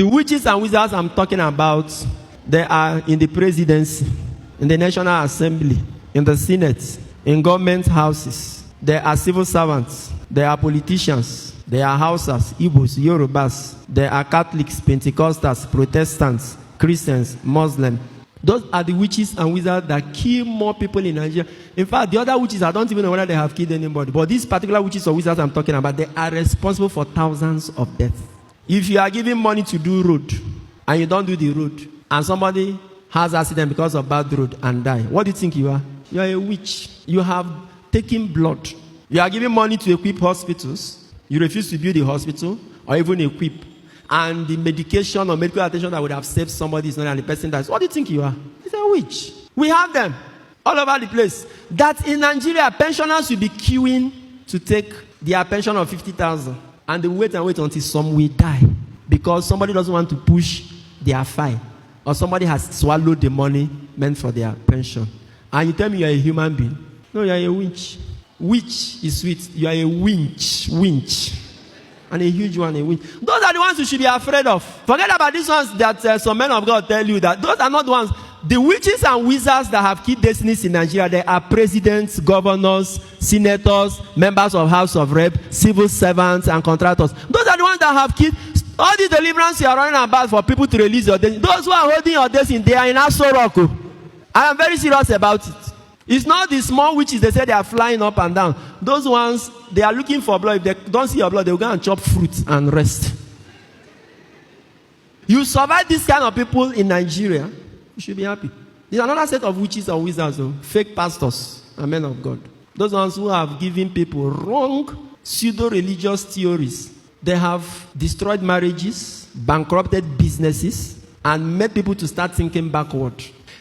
The witches and wizards I'm talking about, they are in the presidency, in the National Assembly, in the Senate, in government houses. They are civil servants. They are politicians. They are Hausas, Igbos, Yorubas. They are Catholics, Pentecostals, Protestants, Christians, Muslims. Those are the witches and wizards that kill more people in Nigeria. In fact, the other witches, I don't even know whether they have killed anybody. But these particular witches or wizards I'm talking about, they are responsible for thousands of deaths. If you are giving money to do road, and you don't do the road, and somebody has accident because of bad road and die, what do you think you are? You are a witch. You have taken blood. You are giving money to equip hospitals. You refuse to build a hospital or even equip. And the medication or medical attention that would have saved somebody is not, and the person dies. What do you think you are? It's a witch. We have them all over the place. That in Nigeria, pensioners will be queuing to take their pension of 50,000. And they wait and wait until some will die. Because somebody doesn't want to push their file. Or somebody has swallowed the money meant for their pension. And you tell me you are a human being. No, you are a winch. Witch is sweet. You are a winch. Winch. And a huge one, a winch. Those are the ones you should be afraid of. Forget about these ones that some men of God tell you that. Those are not the ones. The witches and wizards that have killed destinies in Nigeria, they are presidents, governors, senators, members of House of Rep, civil servants, and contractors. Those are the ones that have killed. All the deliverance you are running about for people to release your destiny. Those who are holding your destiny, they are in Aso. I am very serious about it. It's not the small witches, they say they are flying up and down. Those ones, they are looking for blood. If they don't see your blood, they will go and chop fruit and rest. You survive this kind of people in Nigeria, you should be happy. There's another set of witches and wizards, fake pastors and men of God. Those ones who have given people wrong pseudo-religious theories. They have destroyed marriages, bankrupted businesses, and made people to start thinking backward.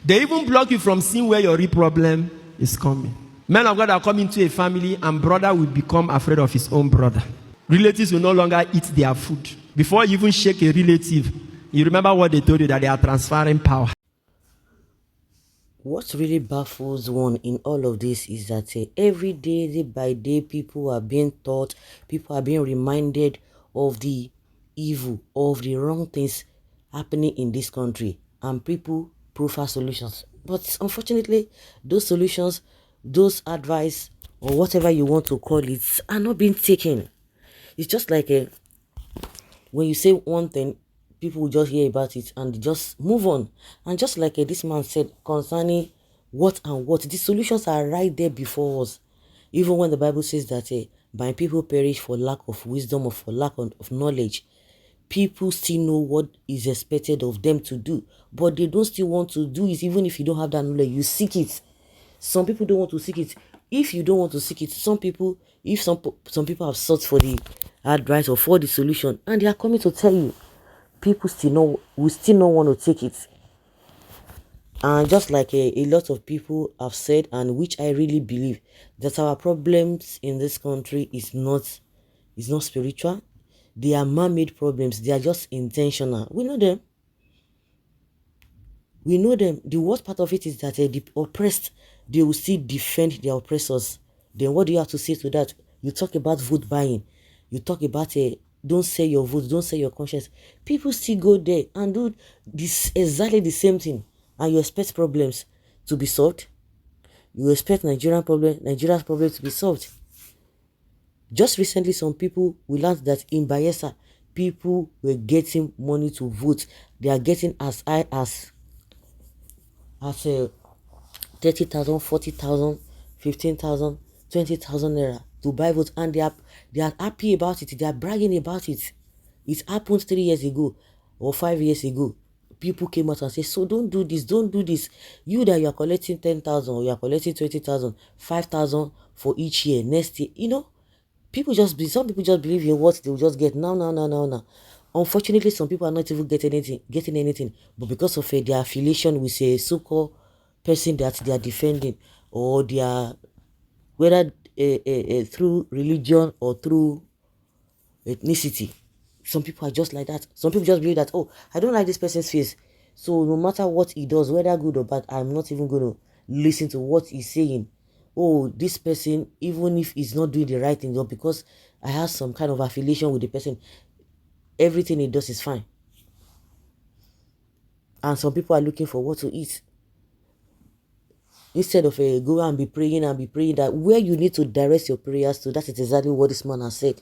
They even block you from seeing where your real problem is coming. Men of God are coming to a family, and brother will become afraid of his own brother. Relatives will no longer eat their food. Before you even shake a relative, you remember what they told you, that they are transferring power. What really baffles one in all of this is that every day, day by day, people are being taught, people are being reminded of the evil, of the wrong things happening in this country, and people prefer solutions. But unfortunately, those solutions, those advice, or whatever you want to call it, are not being taken. It's just like when you say one thing, people will just hear about it and just move on. And just like this man said concerning what and what, the solutions are right there before us. Even when the Bible says that my people perish for lack of wisdom or for lack of knowledge, people still know what is expected of them to do, but they don't still want to do it. Even if you don't have that knowledge, you seek it. Some people don't want to seek it. If you don't want to seek it, some people have sought for the advice or for the solution, and they are coming to tell you, people will still not want to take it. And just like a lot of people have said, and which I really believe, that our problems in this country is not spiritual. They are man-made problems. They are just intentional. We know them. We know them. The worst part of it is that the oppressed, they will still defend their oppressors. Then what do you have to say to that? You talk about vote buying. You talk about don't sell your vote, don't sell your conscience. People still go there and do this exactly the same thing. And you expect problems to be solved. You expect Nigeria's problem to be solved. Just recently, some people will learn that in Bayelsa, people were getting money to vote. They are getting as high as 30,000, 40,000, 15,000, 20,000 naira to buy votes, and they are happy about it. They are bragging about it. It happened 3 years ago or 5 years ago. People came out and said, so don't do this, don't do this. You that you are collecting 10,000 or you are collecting 20,000, 5,000 for each year, next year, some people just believe in what they will just get now. Unfortunately, some people are not even getting anything, but because of their affiliation with a so-called person that they are defending, or they are, whether through religion or through ethnicity, some people are just like that. Some people just believe that, oh, I don't like this person's face, so no matter what he does, whether good or bad, I'm not even going to listen to what he's saying. Oh, this person, even if he's not doing the right thing, or because I have some kind of affiliation with the person, everything he does is fine. And some people are looking for what to eat. Instead of go and be praying, that where you need to direct your prayers to, that is exactly what this man has said.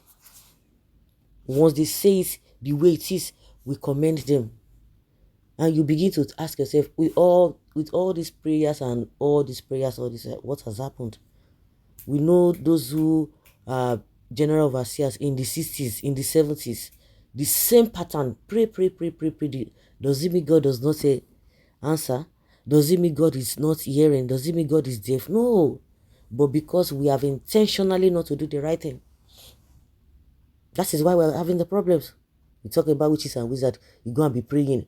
Once they say it the way it is, we commend them. And you begin to ask yourself, with all these prayers and all these prayers, what has happened? We know those who are general overseers in the 60s, in the 70s, the same pattern. Pray. Does it mean God does not say answer? Does it mean God is not hearing? Does it mean God is deaf? No. But because we have intentionally not to do the right thing. That is why we're having the problems. We talk about witches and wizards. You go and be praying.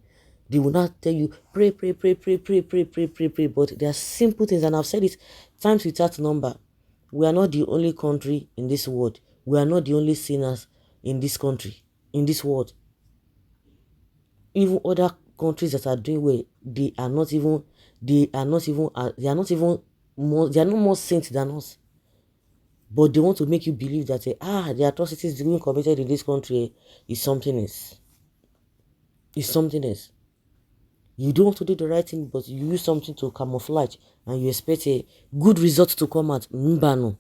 They will not tell you, pray. But there are simple things, and I've said it times without number. We are not the only country in this world. We are not the only sinners in this country, in this world. Even other countries that are doing well, they are not more saints than us. But they want to make you believe that the atrocities being committed in this country is something else. It's something else. You don't want to do the right thing, but you use something to camouflage, and you expect a good result to come out. Mbano.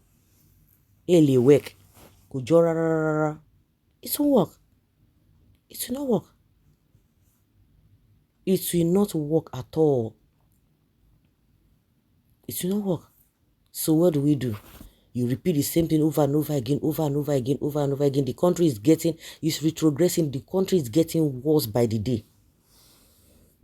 Ele work. It won't work. It will not work. It will not work at all. It will not work. So what do? You repeat the same thing over and over again. The country is retrogressing. The country is getting worse by the day.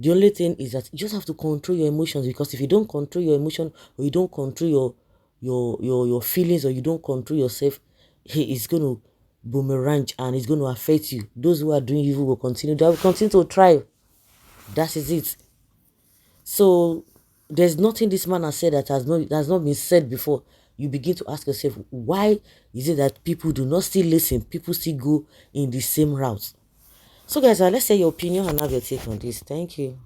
The only thing is that you just have to control your emotions, because if you don't control your emotion, or you don't control your feelings, or you don't control yourself, it's going to boomerang and it's going to affect you. Those who are doing evil will continue. They will continue to thrive. That is it. So there's nothing this man has said that has not been said before. You begin to ask yourself, why is it that people do not still listen? People still go in the same route. So guys, let's say your opinion and have your take on this. Thank you.